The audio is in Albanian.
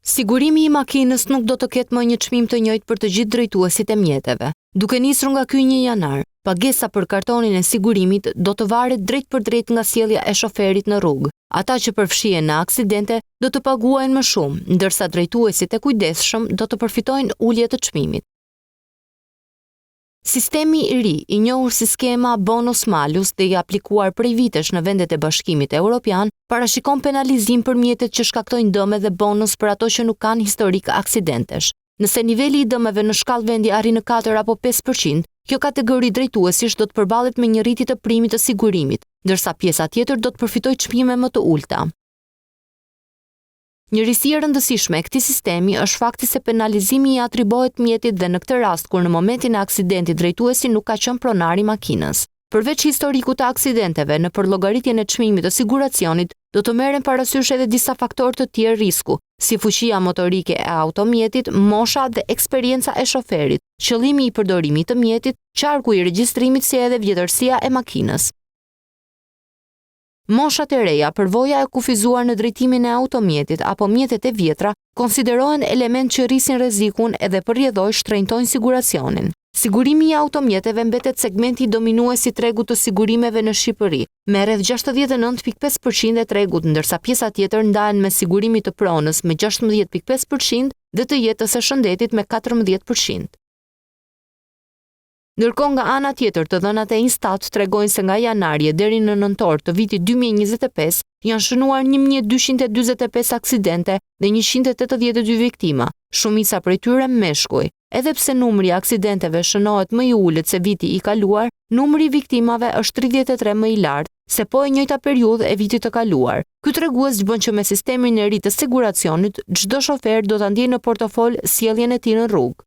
Sigurimi i makinës nuk do të ketë më një çmim të njëjtë për të gjithë drejtuesit e mjeteve. Duke nisur nga ky 1 janar, pagesa për kartonin e sigurimit do të varet drejt për drejt nga sjellja e shoferit në rrugë. Ata që përfshihen në aksidente do të paguajnë më shumë, ndërsa drejtuesit e kujdesshëm do të përfitojnë ulje të çmimit. Sistemi i ri, i njohur si skema bonus-malus dhe i aplikuar prej vitesh në vendet e Bashkimit Evropian, parashikon penalizim për mjetet që shkaktojnë dëme dhe bonus për ato që nuk kanë historik aksidentesh. Nëse niveli i dëmeve në shkallë vendi arrin në 4 apo 5%, kjo kategori drejtuesish do të përballet me një rritje të primit të sigurimit, ndërsa pjesa tjetër do të përfitojë çmime më të ulta. Një risi e rëndësishme e këtij sistemi është fakti se penalizimi i atribuohet mjetit dhe në këtë rast kur në momentin e aksidentit drejtuesi nuk ka qenë pronar i makinës. Përveç historikut të aksidenteve, në përllogaritjen e çmimit të siguracionit do të merren parasysh edhe disa faktorë të tjerë risku, si fuqia motorike e automjetit, mosha dhe eksperjenca e shoferit, qëllimi i përdorimit të mjetit, qarku i regjistrimit si edhe vjetërsia e makinës. Moshat e reja, përvoja e kufizuar në drejtimin e automjetit apo mjetet e vjetra konsiderohen element që rrisin rrezikun edhe përrjedhoj shtrenjtojnë siguracionin. Sigurimi i automjeteve mbetet segmenti dominues i tregut të sigurimeve në Shqipëri, me rreth 69.5% e tregut, ndërsa pjesa tjetër ndahen me sigurimi të pronës me 16.5% dhe të jetës së shëndetit me 14%. Ndërkohë nga ana tjetër të dhënat e Instat tregojnë se nga janari deri në nëntor të vitit 2025 janë shënuar 1245 aksidente dhe 182 viktima, shumica prej tyre meshkuj. Edhe pse numri i aksidenteve shënohet më i ulët se viti i kaluar, numri i viktimave është 33 më i lartë se po e njëjta periudhë e vitit të kaluar. Ky tregues bën që me sistemin e ri të siguracionit çdo shofer do ta ndjejë në portofol sjelljen e tij në rrugë.